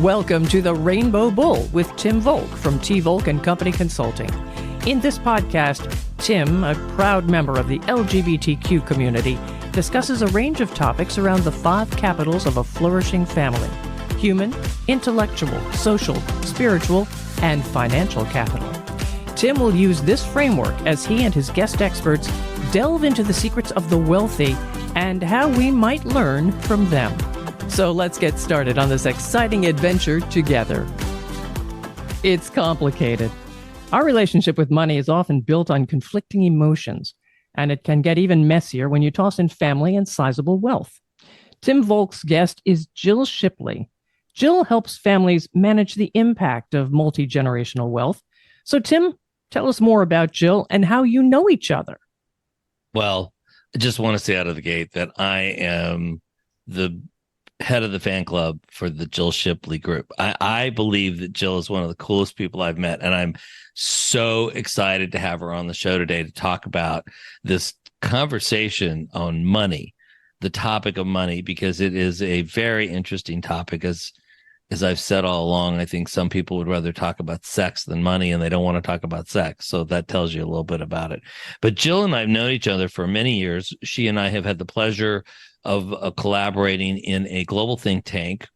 Welcome to the Rainbow Bull with Tim Volk from Volk and Company Consulting. In this podcast, Tim, a proud member of the LGBTQ community, discusses a range of topics around the 5 capitals of a flourishing family: human, intellectual, social, spiritual, and financial capital. Tim will use this framework as he and his guest experts delve into the secrets of the wealthy and how we might learn from them. So let's get started on this exciting adventure together. It's complicated. Our relationship with money is often built on conflicting emotions, and it can get even messier when you toss in family and sizable wealth. Tim Volk's guest is Jill Shipley. Jill helps families manage the impact of multigenerational wealth. So Tim, tell us more about Jill and how you know each other. Well, I just want to say out of the gate that I am the head of the fan club for the Jill Shipley group. I believe that Jill is one of the coolest people I've met, and I'm so excited to have her on the show today to talk about this conversation on money, the topic of money, because it is a very interesting topic. As I've said all along, I think some people would rather talk about sex than money, and they don't want to talk about sex. So that tells you a little bit about it. But Jill and I have known each other for many years. She and I have had the pleasure of collaborating in a global think tank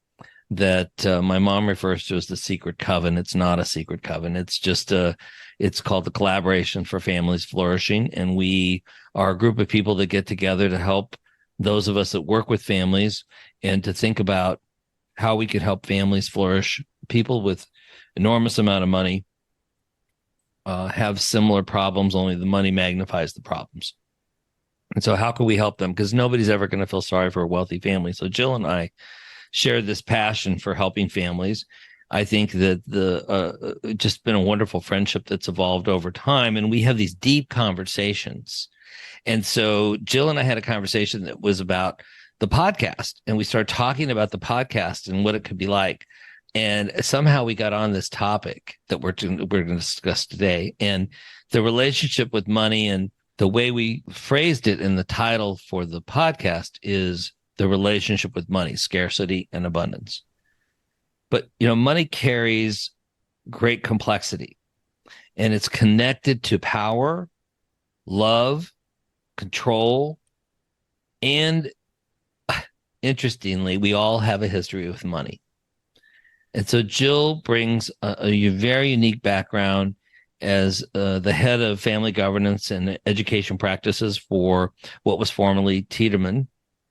that my mom refers to as the secret coven. It's not a secret coven. It's called the Collaboration for Families Flourishing. And we are a group of people that get together to help those of us that work with families and to think about how we could help families flourish. People with enormous amount of money have similar problems, only the money magnifies the problems. And so how can we help them? Because nobody's ever going to feel sorry for a wealthy family. So Jill and I share this passion for helping families. I think that just been a wonderful friendship that's evolved over time. And we have these deep conversations. And so Jill and I had a conversation that was about the podcast. And we started talking about the podcast and what it could be like. And somehow we got on this topic that we're going to discuss today. And the relationship with money, and the way we phrased it in the title for the podcast is the relationship with money, scarcity and abundance. But, money carries great complexity, and it's connected to power, love, control, and interestingly, we all have a history with money. And so Jill brings a very unique background as the head of family governance and education practices for what was formerly Tiedemann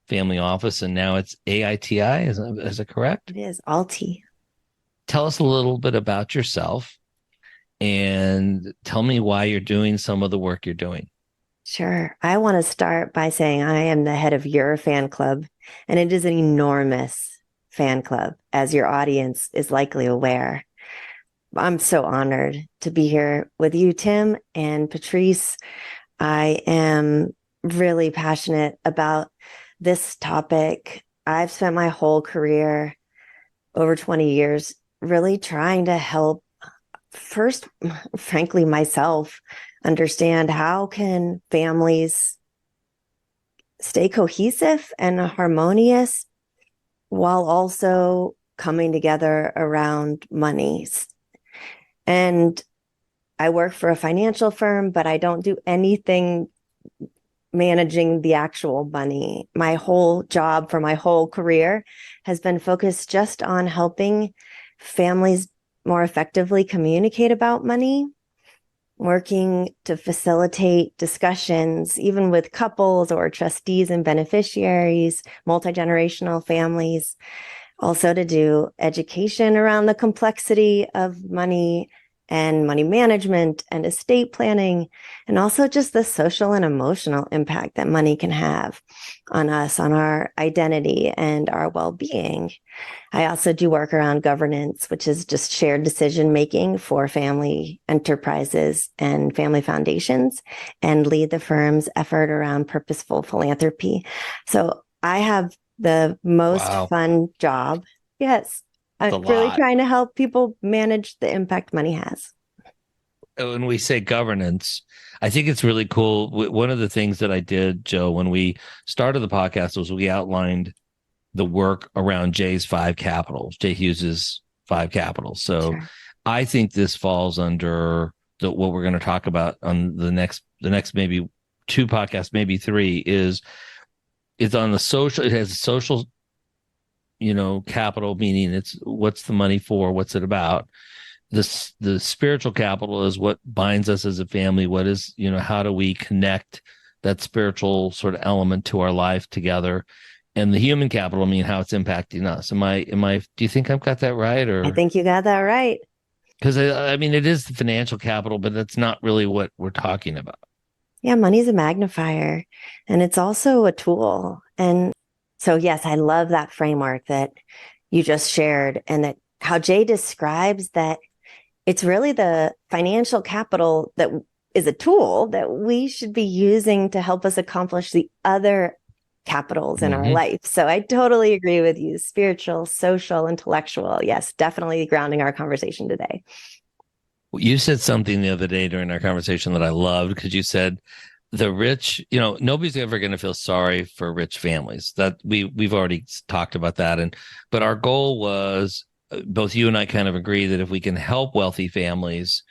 Family Office, and now it's AITI. Is it correct? It is AlTi. Tell us a little bit about yourself and tell me why you're doing some of the work you're doing. Sure. I want to start by saying I am the head of your fan club, and it is an enormous fan club, as your audience is likely aware. I'm so honored to be here with you, Tim and Patrice. I am really passionate about this topic. I've spent my whole career, over 20 years, really trying to help, first, frankly, myself, understand how can families stay cohesive and harmonious while also coming together around money. And I work for a financial firm, but I don't do anything managing the actual money. My whole job for my whole career has been focused just on helping families more effectively communicate about money, working to facilitate discussions, even with couples or trustees and beneficiaries, multigenerational families, also to do education around the complexity of money and money management and estate planning, and also just the social and emotional impact that money can have on us, on our identity and our well-being. I also do work around governance, which is just shared decision-making for family enterprises and family foundations, and lead the firm's effort around purposeful philanthropy. So I have the most fun job. Yes. I'm really trying to help people manage the impact money has. When we say governance, I think it's really cool. One of the things that I did, Joe, when we started the podcast was we outlined the work around Jay's 5 capitals, Jay Hughes's 5 capitals. So Sure. I think this falls under what we're going to talk about on the next maybe 2 podcasts, maybe 3, is it's on the social. It has a social, capital, meaning it's what's the money for, what's it about. The spiritual capital is what binds us as a family. What is, how do we connect that spiritual sort of element to our life together? And the human capital, I mean, how it's impacting us. Do you think I've got that right? I Or think you got that right. because I mean, it is the financial capital, but that's not really what we're talking about. Yeah, money's a magnifier and it's also a tool. And so, yes, I love that framework that you just shared, and that how Jay describes that it's really the financial capital that is a tool that we should be using to help us accomplish the other capitals in our life. So I totally agree with you. Spiritual, social, intellectual. Yes, definitely grounding our conversation today. You said something the other day during our conversation that I loved, because you said the rich, nobody's ever going to feel sorry for rich families. That we've already talked about that. But our goal was, both you and I kind of agree that if we can help wealthy families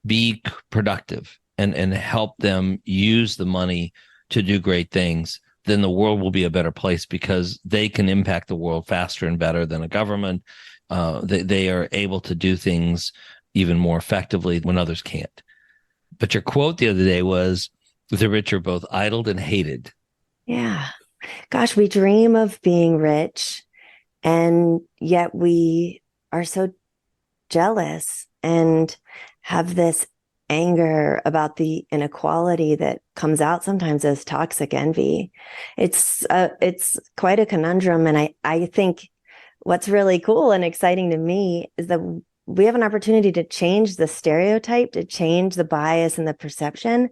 be productive and help them use the money to do great things, then the world will be a better place, because they can impact the world faster and better than a government. They are able to do things even more effectively when others can't. But your quote the other day was, the rich are both idled and hated. Yeah. Gosh, we dream of being rich, and yet we are so jealous and have this anger about the inequality that comes out sometimes as toxic envy. It's quite a conundrum. And I think what's really cool and exciting to me is that we have an opportunity to change the stereotype, to change the bias and the perception,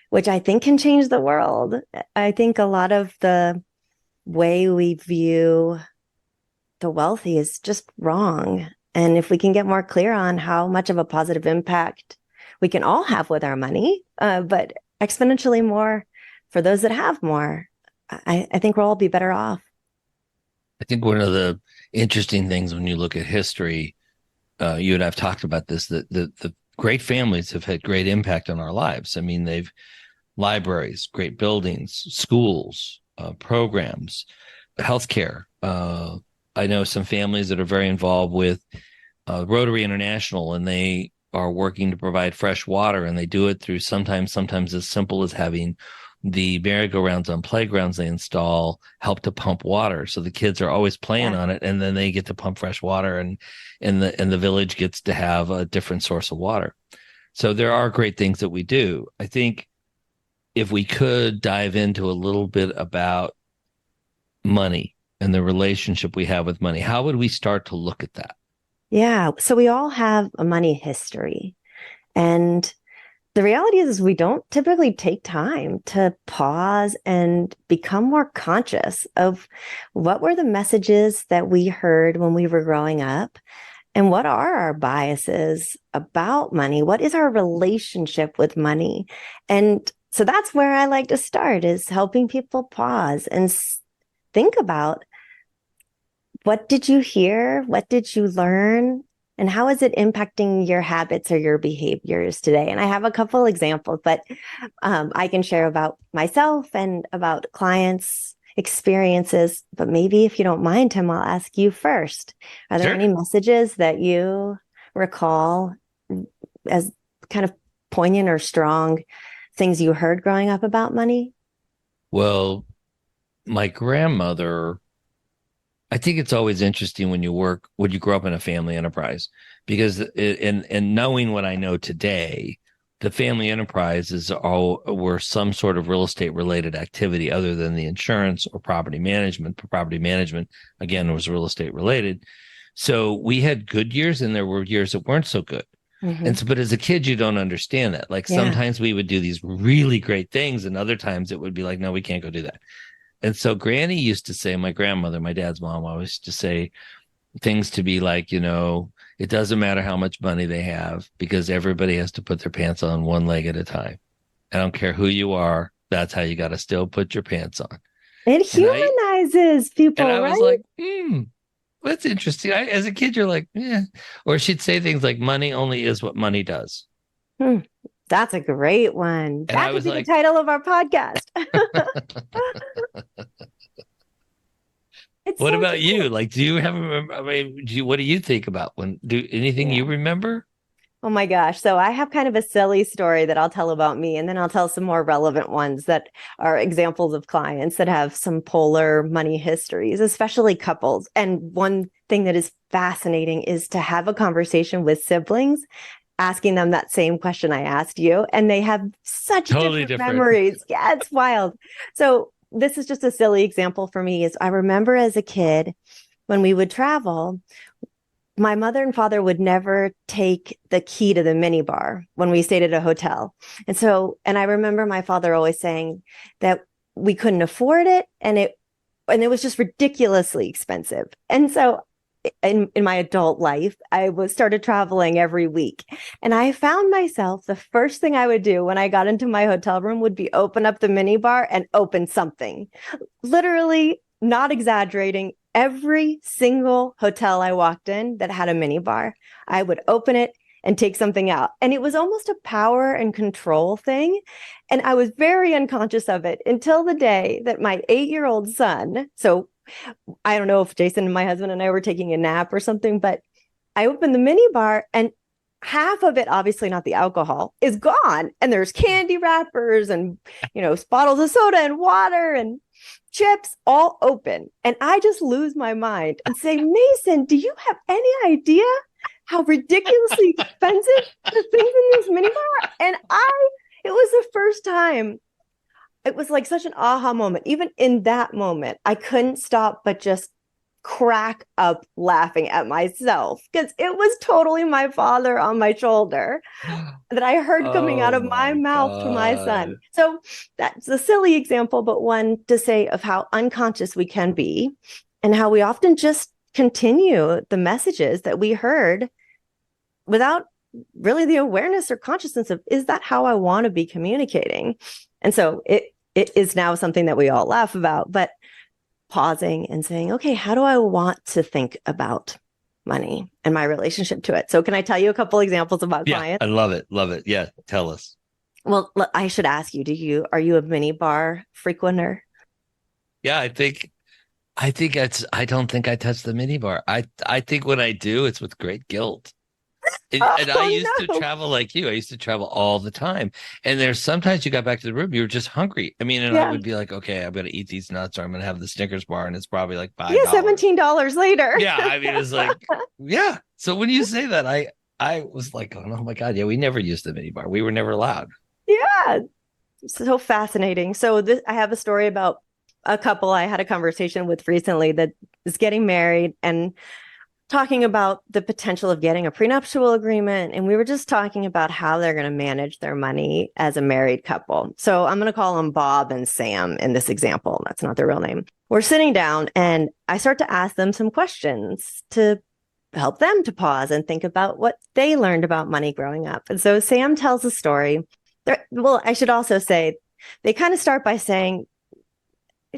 which I think can change the world. I think a lot of the way we view the wealthy is just wrong. And if we can get more clear on how much of a positive impact we can all have with our money, but exponentially more for those that have more, I think we'll all be better off. I think one of the interesting things when you look at history, you and I've talked about this, that the great families have had great impact on our lives. I mean, they've libraries, great buildings, schools, programs, healthcare. I know some families that are very involved with Rotary International, and they are working to provide fresh water, and they do it through sometimes as simple as having the merry-go-rounds on playgrounds they install help to pump water, so the kids are always playing on it, and then they get to pump fresh water, and the village gets to have a different source of water. So there are great things that we do. I think if we could dive into a little bit about money and the relationship we have with money, how would we start to look at that? Yeah. So we all have a money history. And the reality is we don't typically take time to pause and become more conscious of what were the messages that we heard when we were growing up, and what are our biases about money? What is our relationship with money? And so that's where I like to start, is helping people pause and think about, what did you hear? What did you learn? And how is it impacting your habits or your behaviors today? And I have a couple examples, but I can share about myself and about clients' experiences. But maybe if you don't mind, Tim, I'll ask you first. Are there any messages that you recall as kind of poignant or strong things you heard growing up about money? Well, my grandmother, I think it's always interesting when you grow up in a family enterprise, because and knowing what I know today, the family enterprises were some sort of real estate related activity other than the insurance or property management. Property management, again, was real estate related. So we had good years and there were years that weren't so good. Mm-hmm. And so, but as a kid, you don't understand that. Like sometimes we would do these really great things, and other times it would be like, no, we can't go do that. And so Granny used to say, my grandmother, my dad's mom, always used to say things to be like, it doesn't matter how much money they have, because everybody has to put their pants on one leg at a time. I don't care who you are. That's how you got to still put your pants on. It And humanizes people, I was right? like, that's interesting. As a kid, you're like, yeah. Or she'd say things like, money only is what money does. Hmm. That's a great one. And That I could was be the like, title of our podcast. It's what so about true. you? Like, do you have, I mean, what do you think about anything Yeah. you remember? Oh my gosh. So I have kind of a silly story that I'll tell about me, and then I'll tell some more relevant ones that are examples of clients that have some polar money histories, especially couples. And one thing that is fascinating is to have a conversation with siblings, asking them that same question I asked you, and they have such Totally different different. memories. Yeah, it's wild. So this is just a silly example for me is I remember as a kid when we would travel, my mother and father would never take the key to the minibar when we stayed at a hotel. And I remember my father always saying that we couldn't afford it and it was just ridiculously expensive. And so in my adult life, I was started traveling every week. And I found myself the first thing I would do when I got into my hotel room would be open up the minibar and open something. Literally, not exaggerating, every single hotel I walked in that had a minibar, I would open it and take something out. And it was almost a power and control thing. And I was very unconscious of it until the day that my 8-year-old son, so I don't know if Jason and my husband and I were taking a nap or something, but I opened the mini bar and half of it, obviously not the alcohol, is gone. And there's candy wrappers and, bottles of soda and water and chips all open. And I just lose my mind and say, Mason, do you have any idea how ridiculously expensive the things in this mini bar? And it was the first time. It was like such an aha moment. Even in that moment, I couldn't stop but just crack up laughing at myself because it was totally my father on my shoulder that I heard coming out Oh of my my mouth to my God. son. So that's a silly example, but one to say of how unconscious we can be and how we often just continue the messages that we heard without really the awareness or consciousness of, is that how I want to be communicating? And so it is now something that we all laugh about, but pausing and saying, okay, how do I want to think about money and my relationship to it? So can I tell you a couple examples about clients? I love it. Love it. Yeah. Tell us. Well, I should ask you, are you a mini bar frequenter? Yeah. I don't think I touch the minibar. I think when I do, it's with great guilt. And I used to No. travel like you. I used to travel all the time. And there's sometimes you got back to the room, you were just hungry. I mean, and I Yeah. would be like, okay, I'm going to eat these nuts or I'm going to have the Snickers bar and it's probably like Yeah, $5. $17 later. Yeah. I mean, it's like, yeah. So when you say that, I was like, oh my God. Yeah. We never used the minibar. We were never allowed. Yeah. So fascinating. So I have a story about a couple I had a conversation with recently that is getting married and talking about the potential of getting a prenuptial agreement. And we were just talking about how they're going to manage their money as a married couple. So I'm going to call them Bob and Sam in this example. That's not their real name. We're sitting down and I start to ask them some questions to help them to pause and think about what they learned about money growing up. And so Sam tells a story. Well, I should also say they kind of start by saying,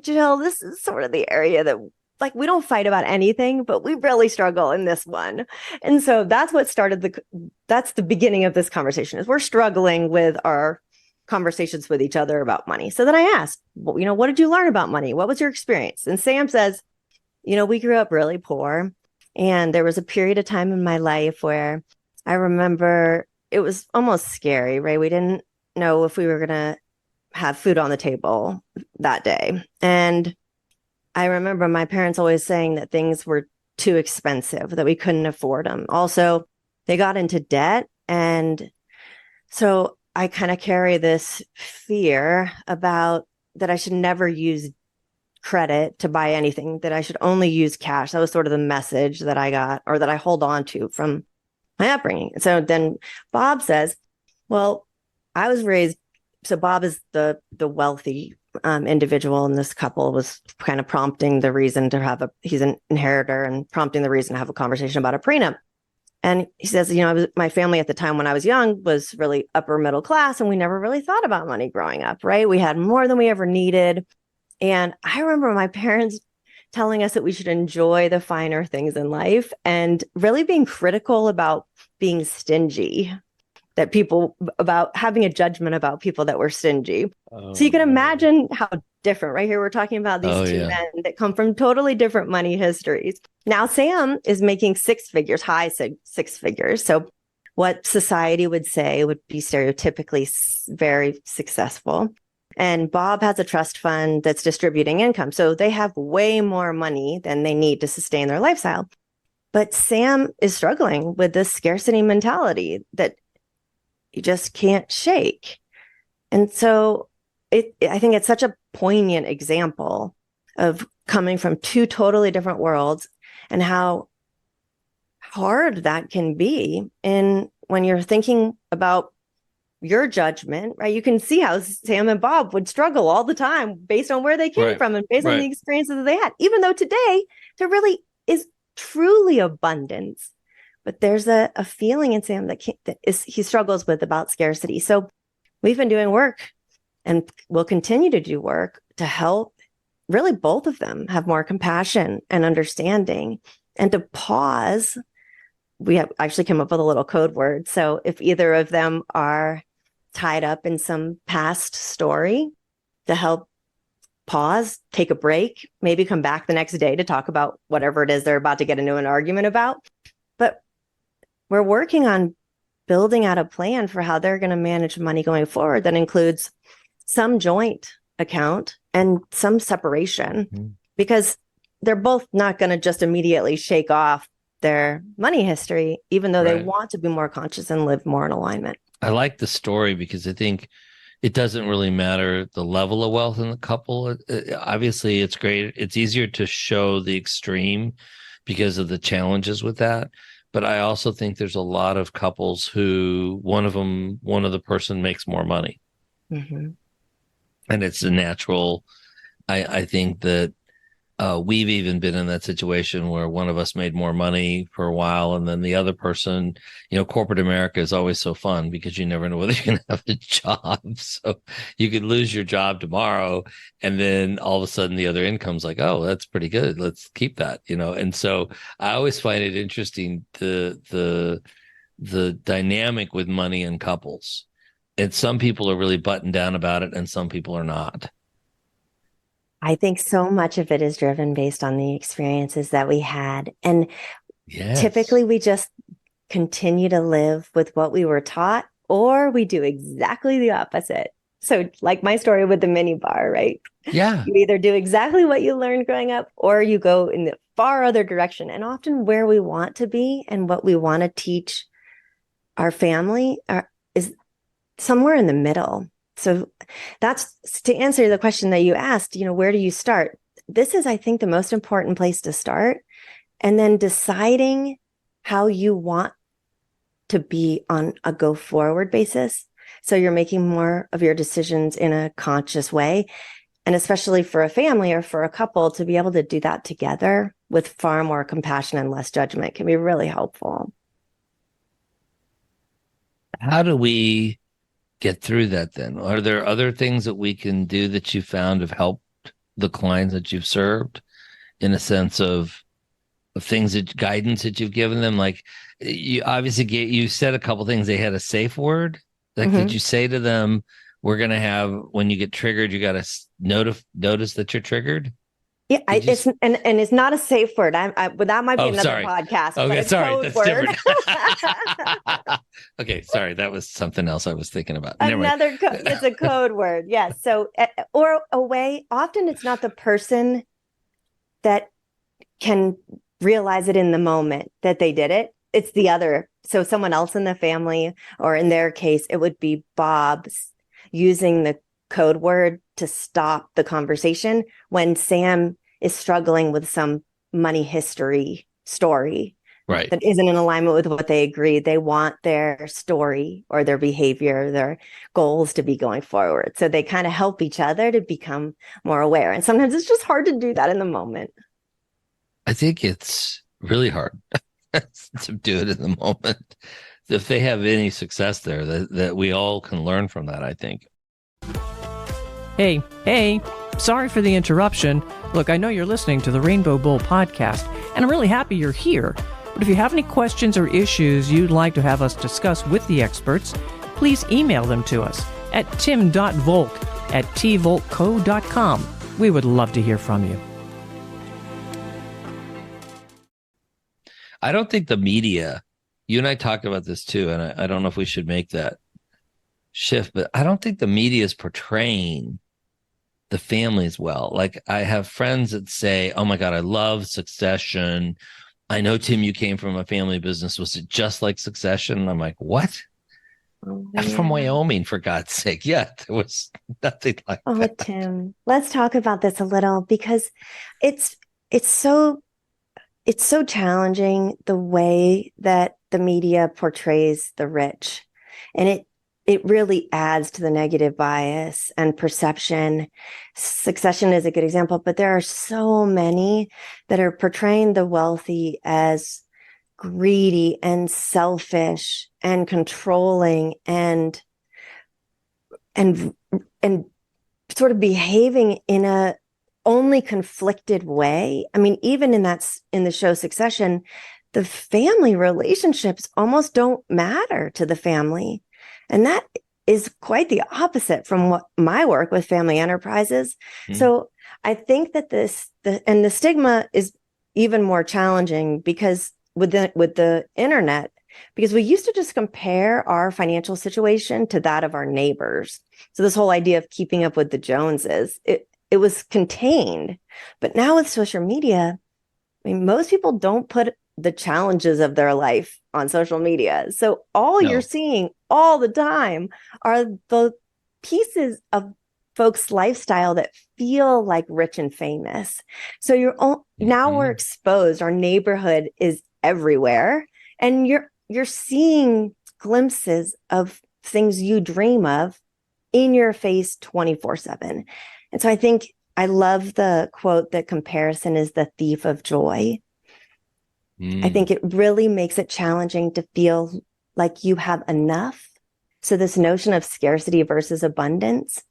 Jill, this is sort of the area that like we don't fight about anything, but we really struggle in this one. And so that's what started that's the beginning of this conversation is we're struggling with our conversations with each other about money. So then I asked, well, what did you learn about money? What was your experience? And Sam says, we grew up really poor. And there was a period of time in my life where I remember it was almost scary, right? We didn't know if we were going to have food on the table that day. And I remember my parents always saying that things were too expensive, that we couldn't afford them. Also, they got into debt. And so I kind of carry this fear about that I should never use credit to buy anything, that I should only use cash. That was sort of the message that I got or that I hold on to from my upbringing. So then Bob says, well, I was raised. So Bob is the wealthy individual in this couple, was kind of prompting the reason to he's an inheritor and prompting the reason to have a conversation about a prenup. And he says, my family at the time when I was young was really upper middle class and we never really thought about money growing up, right? We had more than we ever needed. And I remember my parents telling us that we should enjoy the finer things in life and really being critical about being stingy, that people about having a judgment about people that were stingy. So you can imagine how different, right here, we're talking about these two men that come from totally different money histories. Now, Sam is making six figures, six figures. So what society would say would be stereotypically very successful. And Bob has a trust fund that's distributing income. So they have way more money than they need to sustain their lifestyle. But Sam is struggling with this scarcity mentality that you just can't shake. And so I think it's such a poignant example of coming from two totally different worlds and how hard that can be when you're thinking about your judgment, right? You can see how Sam and Bob would struggle all the time based on where they came from and based on the experiences that they had, even though today there really is truly abundance. But there's a feeling in Sam that he struggles with about scarcity. So we've been doing work and we'll continue to do work to help really both of them have more compassion and understanding and to pause. We have actually come up with a little code word. So if either of them are tied up in some past story, to help pause, take a break, maybe come back the next day to talk about whatever it is they're about to get into an argument about. But we're working on building out a plan for how they're going to manage money going forward that includes some joint account and some separation, because they're both not going to just immediately shake off their money history, even though they want to be more conscious and live more in alignment. I like the story because I think it doesn't really matter the level of wealth in the couple. Obviously, it's great. It's easier to show the extreme because of the challenges with that. But I also think there's a lot of couples who one of the person makes more money. And it's a natural. I think that we've even been in that situation where one of us made more money for a while, and then the other person, corporate America is always so fun because you never know whether you're going to have a job. So you could lose your job tomorrow, and then all of a sudden the other income's like, oh, that's pretty good. Let's keep that, And so I always find it interesting, the dynamic with money in couples. And some people are really buttoned down about it, and some people are not. I think so much of it is driven based on the experiences that we had. And typically we just continue to live with what we were taught, or we do exactly the opposite. So like my story with the mini bar, right? Yeah. You either do exactly what you learned growing up, or you go in the far other direction. And often where we want to be and what we want to teach our family is somewhere in the middle. So that's to answer the question that you asked, where do you start? This is, I think, the most important place to start. And then deciding how you want to be on a go forward basis. So you're making more of your decisions in a conscious way. And especially for a family or for a couple to be able to do that together with far more compassion and less judgment can be really helpful. How do we get through that then? Are there other things that we can do that you found have helped the clients that you've served, in a sense of things guidance that you've given them? Like you obviously you said a couple things. They had a safe word. Like, did you say to them, we're going to have, when you get triggered, you got to notice that you're triggered? Yeah, it's not a safe word. But that might be another podcast. Okay, but sorry, code that's word. different. Okay, sorry, that was something else I was thinking about. It's a code word. Yes. So, or a way. Often, it's not the person that can realize it in the moment that they did it. It's the other. So, someone else in the family, or in their case, it would be Bob using the code word to stop the conversation when Sam is struggling with some money history story that isn't in alignment with what they agreed. They want their story or their behavior, their goals to be going forward. So they kind of help each other to become more aware. And sometimes it's just hard to do that in the moment. I think it's really hard to do it in the moment. If they have any success there, that we all can learn from that, I think. Hey, sorry for the interruption. Look, I know you're listening to the Rainbow Bull podcast, and I'm really happy you're here. But if you have any questions or issues you'd like to have us discuss with the experts, please email them to us at tim.volk@tvolkco.com. We would love to hear from you. I don't think the media, you and I talked about this too, and I don't know if we should make that shift, but I don't think the media is portraying the families well. Like, I have friends that say, oh my God, I love Succession. I know, Tim, you came from a family business. Was it just like Succession? I'm like, what? I'm from Wyoming, for God's sake. Yeah, there was nothing like that. Oh, Tim, let's talk about this a little, because it's so challenging, the way that the media portrays the rich. And it really adds to the negative bias and perception. Succession is a good example, but there are so many that are portraying the wealthy as greedy and selfish and controlling and sort of behaving in a only conflicted way. I mean, even in the show Succession, the family relationships almost don't matter to the family. And that is quite the opposite from what my work with family enterprises. So I think that the stigma is even more challenging because with the internet, because we used to just compare our financial situation to that of our neighbors. So this whole idea of keeping up with the Joneses, it was contained. But now with social media, I mean, most people don't put the challenges of their life on social media. So you're seeing all the time are the pieces of folks' lifestyle that feel like rich and famous. So now we're exposed. Our neighborhood is everywhere, and you're seeing glimpses of things you dream of in your face 24/7. And so I love the quote that comparison is the thief of joy. I think it really makes it challenging to feel like you have enough. So this notion of scarcity versus abundance,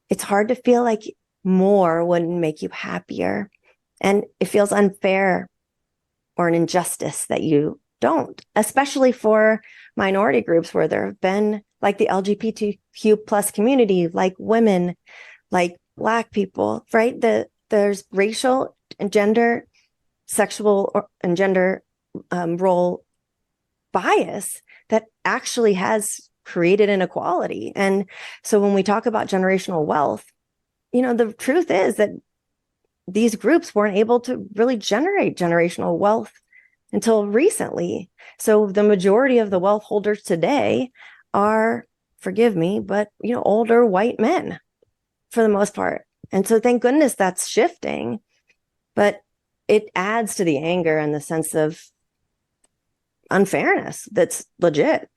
it's hard to feel like more wouldn't make you happier. And it feels unfair or an injustice that you don't, especially for minority groups where there have been, like the LGBTQ plus community, like women, like Black people, right? There's racial and gender, sexual and gender role bias that actually has created inequality. And so when we talk about generational wealth, the truth is that these groups weren't able to really generate generational wealth until recently. So the majority of the wealth holders today are, forgive me, but older white men for the most part. And so thank goodness that's shifting, but it adds to the anger and the sense of unfairness that's legit.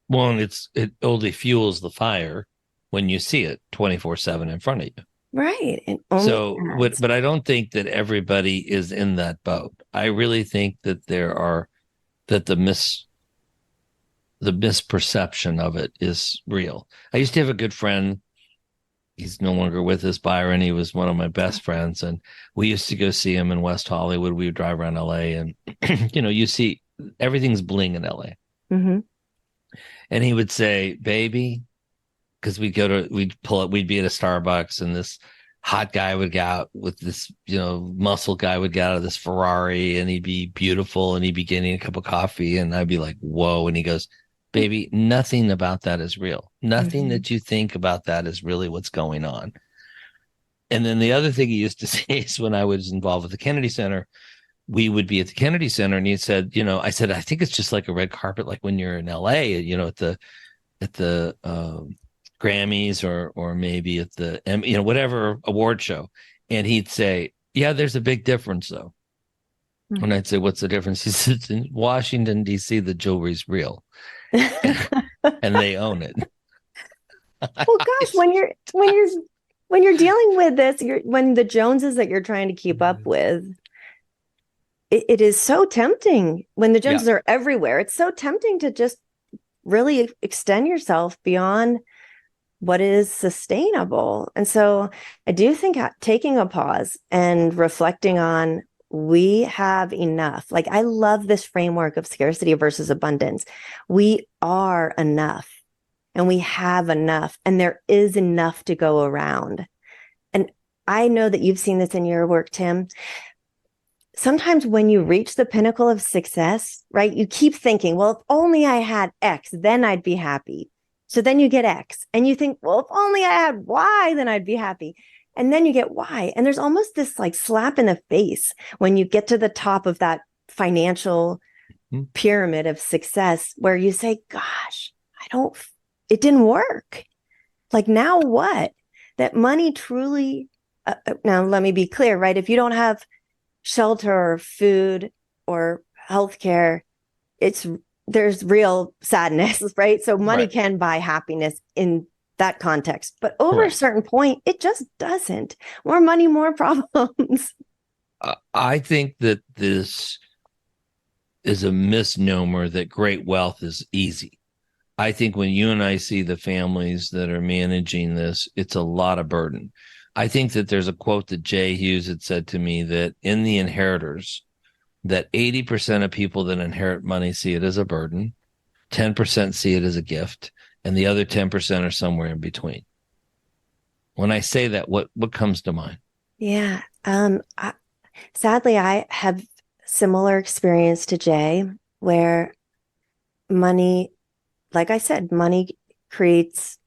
Well, it only fuels the fire when you see it 24/7 in front of you. Right. But I don't think that everybody is in that boat. I really think that the misperception of it is real. I used to have a good friend. He's no longer with us, Byron. He was one of my best friends. And we used to go see him in West Hollywood. We would drive around LA and, you see everything's bling in LA. Mm-hmm. And he would say, baby, because we'd pull up, we'd be at a Starbucks and this hot guy would get out with this, muscle guy would get out of this Ferrari and he'd be beautiful and he'd be getting a cup of coffee. And I'd be like, whoa. And he goes, baby, nothing about that is real. Nothing that you think about that is really what's going on. And then the other thing he used to say is when I was involved with the Kennedy Center, we would be at the Kennedy Center and he said, I said, I think it's just like a red carpet, like when you're in LA, at the Grammys or maybe at the, whatever award show. And he'd say, yeah, there's a big difference though. Mm-hmm. And I'd say, what's the difference? He said, in Washington, D.C., the jewelry's real. And they own it. Well, gosh, when you're dealing with this, when the Joneses that you're trying to keep up with, it is so tempting when the Joneses are everywhere. It's so tempting to just really extend yourself beyond what is sustainable. And so I do think taking a pause and reflecting on, we have enough. Like, I love this framework of scarcity versus abundance. We are enough and we have enough, and there is enough to go around. And I know that you've seen this in your work, Tim. Sometimes when you reach the pinnacle of success, right, you keep thinking, well, if only I had X, then I'd be happy. So then you get X and you think, well, if only I had Y, then I'd be happy. And then you get Y. And there's almost this like slap in the face when you get to the top of that financial pyramid of success, where you say, gosh, it didn't work. Like, now what? That money truly, now let me be clear, right? If you don't have shelter or food or healthcare, there's real sadness, right? So money can buy happiness in that context, but over a certain point, it just doesn't. More money, more problems. I think that this is a misnomer that great wealth is easy. I think when you and I see the families that are managing this, it's a lot of burden. I think that there's a quote that Jay Hughes had said to me, that in the inheritors, that 80% of people that inherit money see it as a burden, 10% see it as a gift, and the other 10% are somewhere in between. When I say that, what comes to mind? Yeah. Sadly, I have similar experience to Jay, where money, like I said, money creates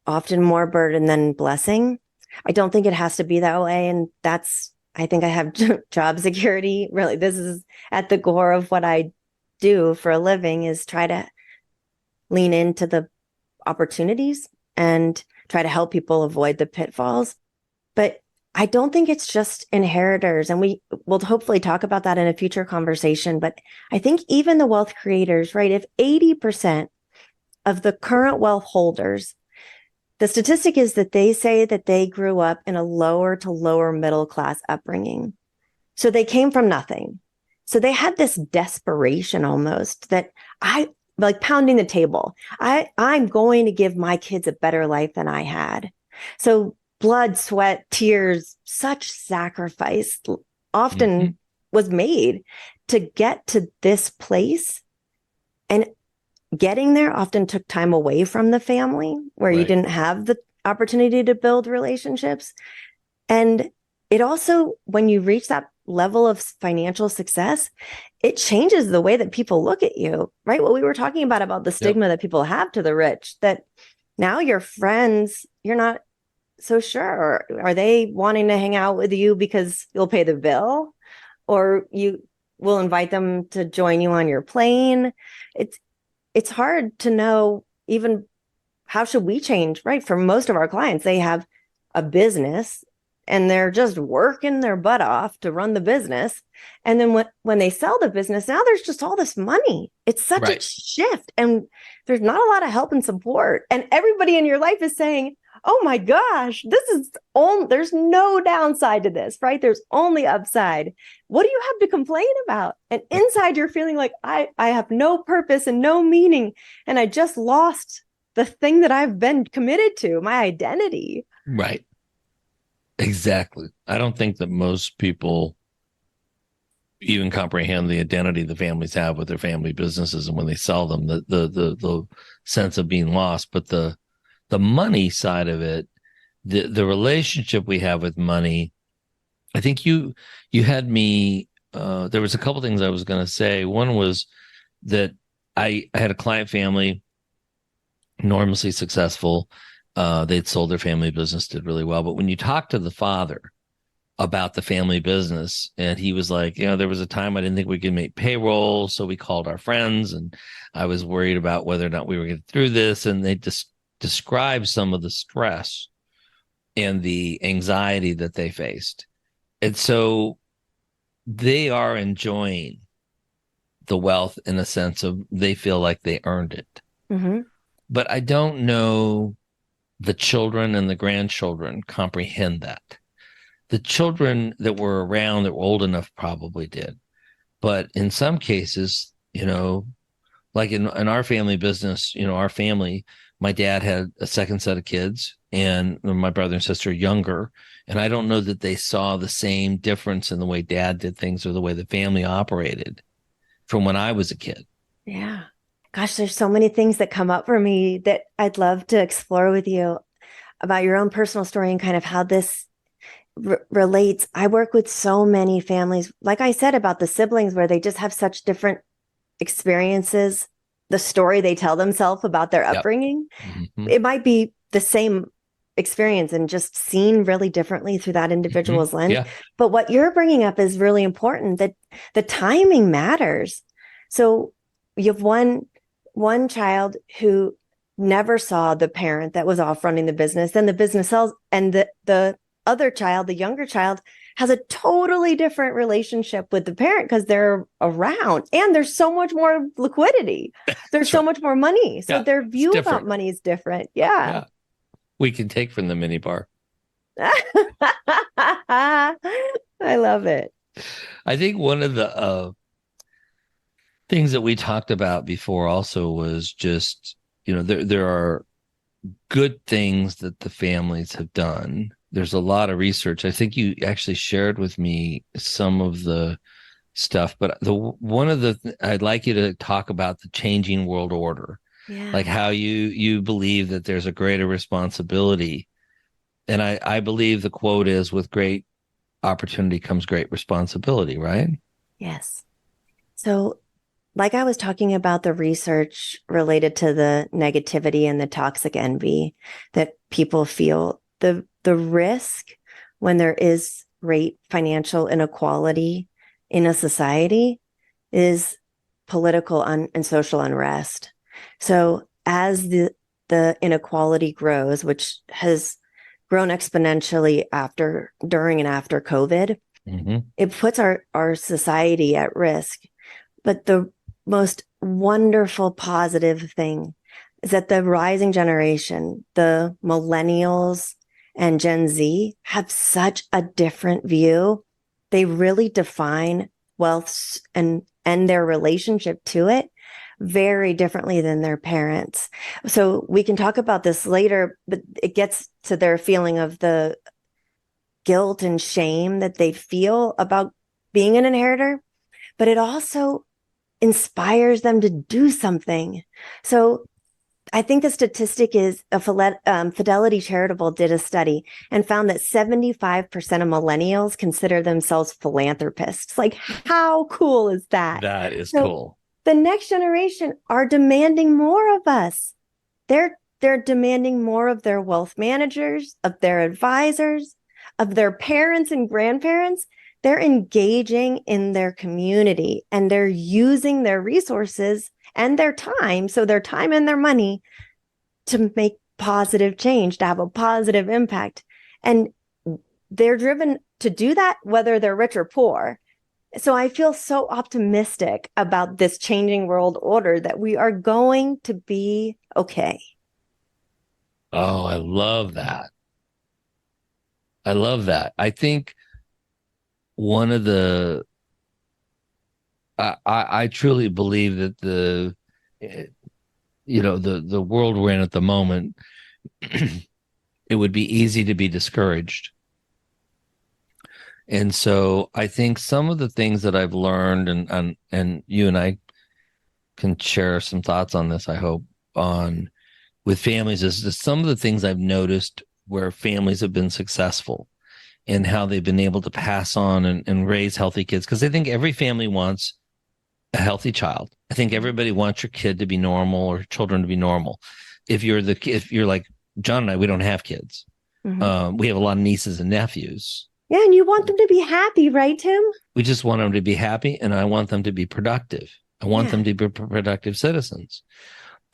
often more burden than blessing. I don't think it has to be that way. And I think I have job security. Really, this is at the core of what I do for a living, is try to lean into the opportunities and try to help people avoid the pitfalls. But I don't think it's just inheritors. And we will hopefully talk about that in a future conversation. But I think even the wealth creators, right? If 80% of the current wealth holders, the statistic is that they say that they grew up in a lower to lower middle class upbringing. So they came from nothing. So they had this desperation almost, that I like pounding the table. I'm going to give my kids a better life than I had. So blood, sweat, tears, such sacrifice often was made to get to this place. And getting there often took time away from the family, where you didn't have the opportunity to build relationships. And it also, when you reach that level of financial success, it changes the way that people look at you, right? What we were talking about the stigma that people have to the rich, that now your friends, you're not so sure. Are they wanting to hang out with you because you'll pay the bill, or you will invite them to join you on your plane? It's hard to know even how should we change, right? For most of our clients, they have a business and they're just working their butt off to run the business. And then when they sell the business, now there's just all this money. It's such a shift, and there's not a lot of help and support. And everybody in your life is saying, oh my gosh, there's no downside to this, right? There's only upside. What do you have to complain about? And inside you're feeling like, I have no purpose and no meaning. And I just lost the thing that I've been committed to, my identity. Right. Exactly. I don't think that most people even comprehend the identity the families have with their family businesses, and when they sell them, the sense of being lost. But the money side of it, the relationship we have with money, I think you had me, there was a couple things I was going to say. One was that I had a client family, enormously successful. They'd sold their family business, did really well. But when you talk to the father about the family business, and he was like, there was a time I didn't think we could make payroll, so we called our friends, and I was worried about whether or not we were getting through this. And they just describe some of the stress and the anxiety that they faced. And so they are enjoying the wealth in a sense of they feel like they earned it. Mm-hmm. But I don't know the children and the grandchildren comprehend that. The children that were around that were old enough probably did. But in some cases, like in our family business, our family, My dad had a second set of kids, and my brother and sister younger. And I don't know that they saw the same difference in the way dad did things or the way the family operated from when I was a kid. Yeah. Gosh, there's so many things that come up for me that I'd love to explore with you about your own personal story and kind of how this relates. I work with so many families, like I said about the siblings, where they just have such different experiences, the story they tell themselves about their upbringing. Mm-hmm. It might be the same experience and just seen really differently through that individual's lens. Yeah. But what you're bringing up is really important, that the timing matters. So you have one child who never saw the parent that was off running the business, and the business sells, and the other child, the younger child, has a totally different relationship with the parent because they're around, and there's so much more liquidity. There's so much more money. So their view about money is different. Yeah. We can take from the mini bar. I love it. I think one of the things that we talked about before also was just, there are good things that the families have done. There's a lot of research. I think you actually shared with me some of the stuff, but I'd like you to talk about the changing world order, like how you believe that there's a greater responsibility. And I believe the quote is, with great opportunity comes great responsibility, right? Yes. So like I was talking about the research related to the negativity and the toxic envy that people feel, the risk when there is great financial inequality in a society is political and social unrest. So as the inequality grows, which has grown exponentially during and after COVID, it puts our society at risk. But the most wonderful positive thing is that the rising generation, the millennials and Gen Z, have such a different view. They really define wealth and their relationship to it very differently than their parents. So we can talk about this later, but it gets to their feeling of the guilt and shame that they feel about being an inheritor, but it also inspires them to do something. So I think the statistic is Fidelity Charitable did a study and found that 75% of millennials consider themselves philanthropists. Like, how cool is that? That is cool. The next generation are demanding more of us. They're demanding more of their wealth managers, of their advisors, of their parents and grandparents. They're engaging in their community, and they're using their resources and their time, so their time and their money, to make positive change, to have a positive impact. And they're driven to do that, whether they're rich or poor. So I feel so optimistic about this changing world order that we are going to be okay. Oh, I love that. I love that. I think one of the I truly believe that the world we're in at the moment, it would be easy to be discouraged. And so I think some of the things that I've learned, and you and I can share some thoughts on this, I hope, on with families, is just some of the things I've noticed where families have been successful and how they've been able to pass on and raise healthy kids. Because I think every family wants a healthy child. I think everybody wants your kid to be normal or children to be normal. If you're like John and I, we don't have kids. We have a lot of nieces and nephews. Yeah, and you want them to be happy, right, Tim? We just want them to be happy, and I want them to be productive. I want them to be productive citizens.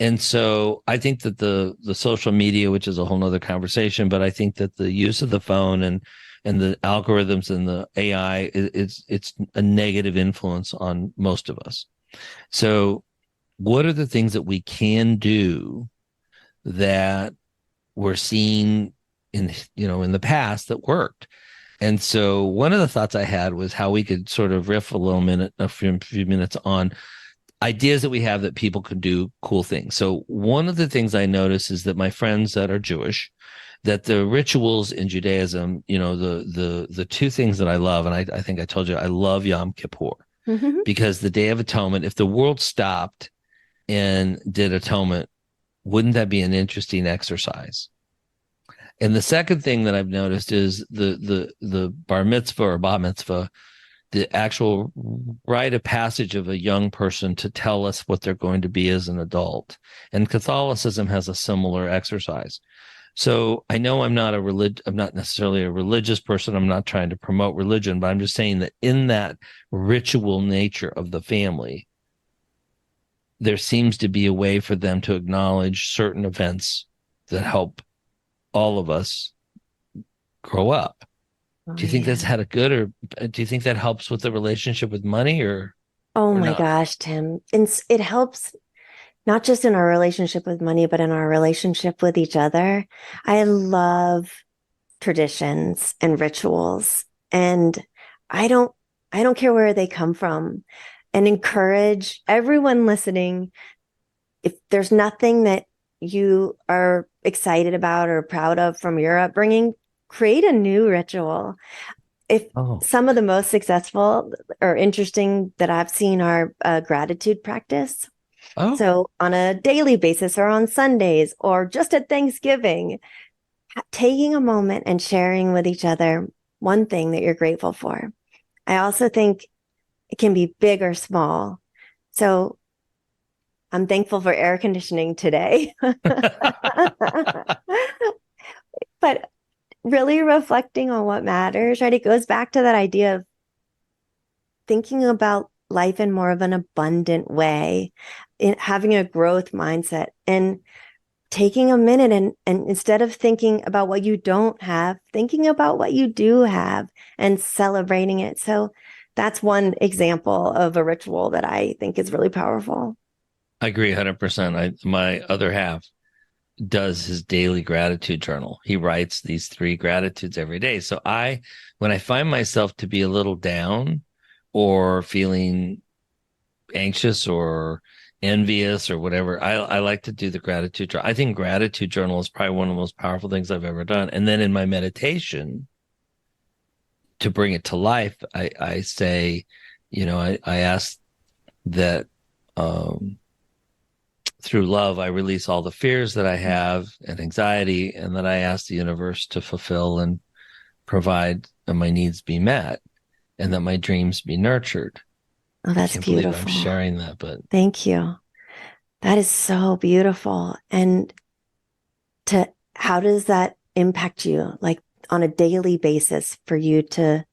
And so I think that the social media, which is a whole nother conversation, but I think that the use of the phone and the algorithms and the AI, it's a negative influence on most of us. So what are the things that we can do that we're seeing in the past that worked? And so one of the thoughts I had was how we could sort of riff a few minutes on, ideas that we have that people can do cool things. So one of the things I notice is that my friends that are Jewish, that the rituals in Judaism, the two things that I love, and I think I told you, I love Yom Kippur, because the Day of Atonement, if the world stopped and did atonement, wouldn't that be an interesting exercise? And the second thing that I've noticed is the bar mitzvah or bat mitzvah, the actual rite of passage of a young person to tell us what they're going to be as an adult. And Catholicism has a similar exercise. So I know I'm not necessarily a religious person. I'm not trying to promote religion, but I'm just saying that in that ritual nature of the family, there seems to be a way for them to acknowledge certain events that help all of us grow up. Do you think that's had a good, or do you think that helps with the relationship with money, or? Oh or my not? gosh, Tim. It helps not just in our relationship with money, but in our relationship with each other. I love traditions and rituals, and I don't care where they come from, and encourage everyone listening. If there's nothing that you are excited about or proud of from your upbringing, create a new ritual. If some of the most successful or interesting that I've seen are gratitude practice. So on a daily basis or on Sundays or just at Thanksgiving, taking a moment and sharing with each other one thing that you're grateful for. I also think it can be big or small. So I'm thankful for air conditioning today. But really reflecting on what matters, right? It goes back to that idea of thinking about life in more of an abundant way, in having a growth mindset, and taking a minute and instead of thinking about what you don't have, thinking about what you do have and celebrating it. So that's one example of a ritual that I think is really powerful. I agree 100%. My other half does his daily gratitude journal. He writes these 3 gratitudes every day. So when I find myself to be a little down or feeling anxious or envious or whatever, I like to do the gratitude journal. I think gratitude journal is probably one of the most powerful things I've ever done. And then in my meditation, to bring it to life, I say, I ask that through love, I release all the fears that I have and anxiety, and that I ask the universe to fulfill and provide and my needs be met, and that my dreams be nurtured. Oh, that's I can't beautiful. believe I'm sharing that, but thank you. That is so beautiful. And how does that impact you, like on a daily basis, for you to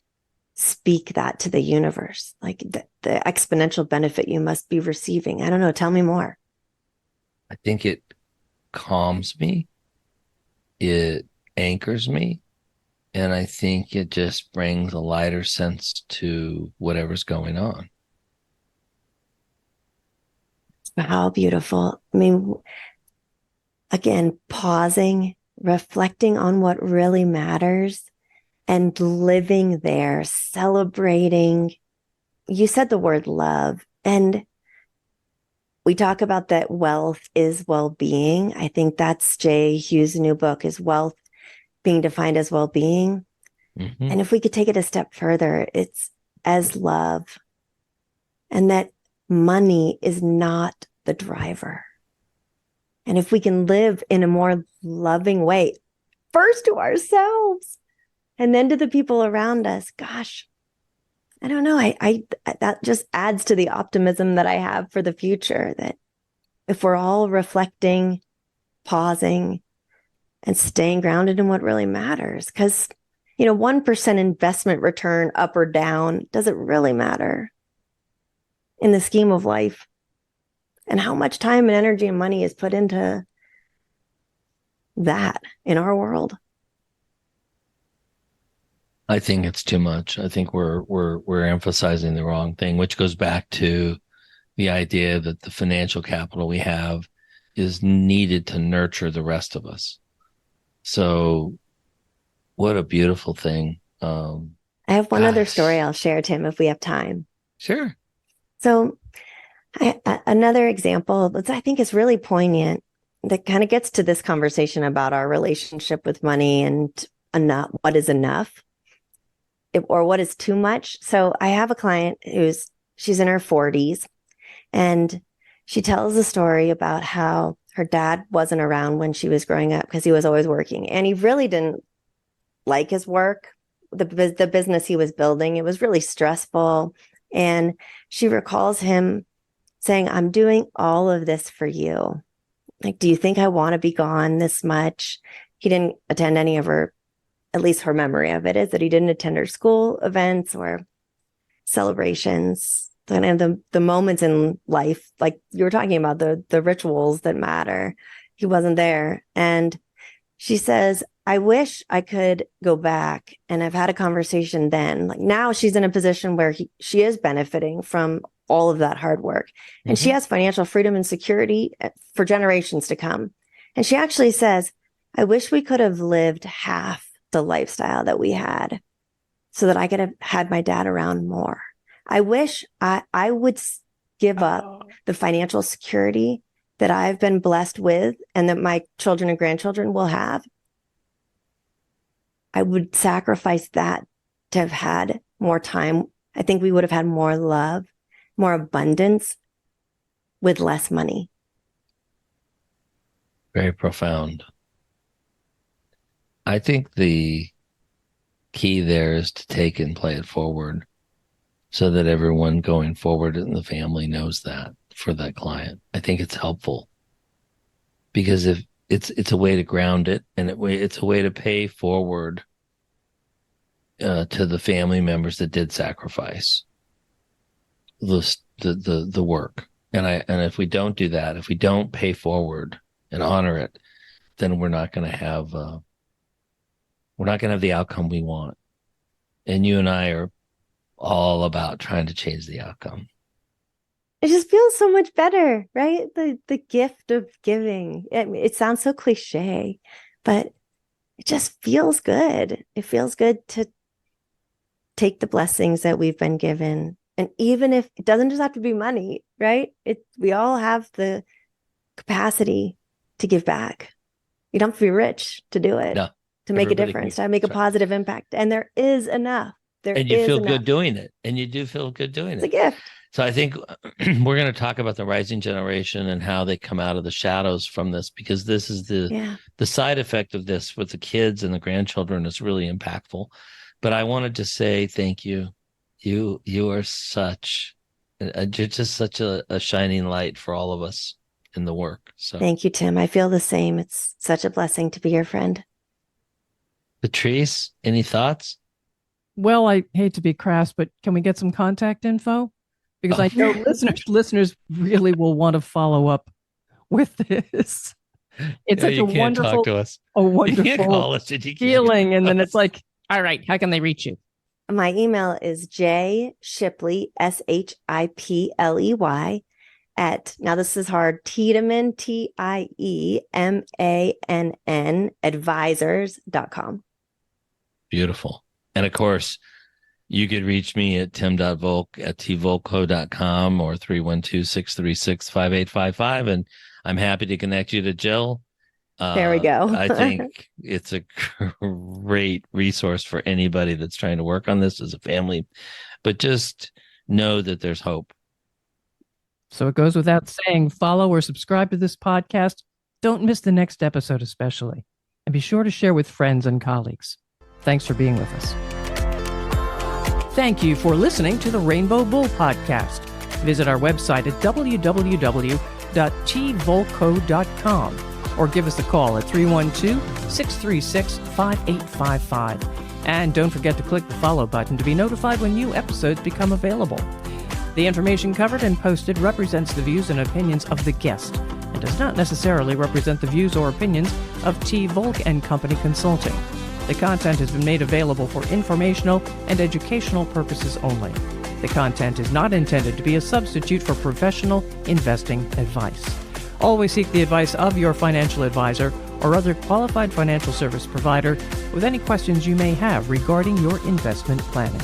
speak that to the universe, like the exponential benefit you must be receiving? I don't know. Tell me more. I think it calms me. It anchors me. And I think it just brings a lighter sense to whatever's going on. How beautiful. I mean, again, pausing, reflecting on what really matters and living there, celebrating. You said the word love, and we talk about that wealth is well-being. I think that's Jay Hughes' new book, is wealth being defined as well-being. Mm-hmm. And if we could take it a step further, it's as love, and that money is not the driver. And if we can live in a more loving way, first to ourselves and then to the people around us, gosh, I don't know. I that just adds to the optimism that I have for the future, that if we're all reflecting, pausing, and staying grounded in what really matters, because 1% investment return up or down doesn't really matter in the scheme of life, and how much time and energy and money is put into that in our world. I think it's too much. I think we're emphasizing the wrong thing, which goes back to the idea that the financial capital we have is needed to nurture the rest of us. So what a beautiful thing. I have one other story I'll share, Tim, if we have time. Sure. So Another example that I think is really poignant that kind of gets to this conversation about our relationship with money and what is enough or what is too much. So I have a client she's in her 40s, and she tells a story about how her dad wasn't around when she was growing up because he was always working, and he really didn't like his work, the business he was building. It was really stressful. And she recalls him saying, "I'm doing all of this for you. Like, do you think I want to be gone this much?" He didn't attend any of her, at least her memory of it is that he didn't attend her school events or celebrations. And the moments in life, like you were talking about, the rituals that matter, he wasn't there. And she says, "I wish I could go back and have had a conversation then." Like now she's in a position where she is benefiting from all of that hard work. And she has financial freedom and security for generations to come. And she actually says, "I wish we could have lived half the lifestyle that we had so that I could have had my dad around more. I wish I would give up the financial security that I've been blessed with and that my children and grandchildren will have. I would sacrifice that to have had more time. I think we would have had more love, more abundance with less money." Very profound. I think the key there is to take and play it forward so that everyone going forward in the family knows that for that client. I think it's helpful because if it's a way to ground it, and it's a way to pay forward to the family members that did sacrifice the work. And if we don't do that, if we don't pay forward and honor it, then we're not going to have the outcome we want. And you and I are all about trying to change the outcome. It just feels so much better, right? The gift of giving. It sounds so cliche, but it just feels good. It feels good to take the blessings that we've been given. And even if it doesn't just have to be money, right? We all have the capacity to give back. You don't have to be rich to do it, to make a difference, to make a positive impact. And there is enough. And you feel good doing it. And you do feel good doing it. It's a gift. So I think we're going to talk about the rising generation and how they come out of the shadows from this, because this is the side effect of this with the kids and the grandchildren is really impactful. But I wanted to say thank you. You are you're just such a shining light for all of us in the work. So thank you, Tim. I feel the same. It's such a blessing to be your friend. Patrice, any thoughts? Well, I hate to be crass, but can we get some contact info? Because I know listeners really will want to follow up with this. It's such a wonderful, talk to us. A wonderful you can't call us, you feeling. And then it's like, all right, how can they reach you? My email is Shipley, SHIPLEY now this is hard, Tiedemann, TIEMANN, advisors.com. Beautiful. And of course, you could reach me at tim.volk@tvolco.com or 312-636-5855. And I'm happy to connect you to Jill. There we go. I think it's a great resource for anybody that's trying to work on this as a family. But just know that there's hope. So it goes without saying, follow or subscribe to this podcast. Don't miss the next episode especially. And be sure to share with friends and colleagues. Thanks for being with us. Thank you for listening to the Rainbow Bull Podcast. Visit our website at www.tvolco.com or give us a call at 312-636-5855. And don't forget to click the follow button to be notified when new episodes become available. The information covered and posted represents the views and opinions of the guest and does not necessarily represent the views or opinions of T. Volk and Company Consulting. The content has been made available for informational and educational purposes only. The content is not intended to be a substitute for professional investing advice. Always seek the advice of your financial advisor or other qualified financial service provider with any questions you may have regarding your investment planning.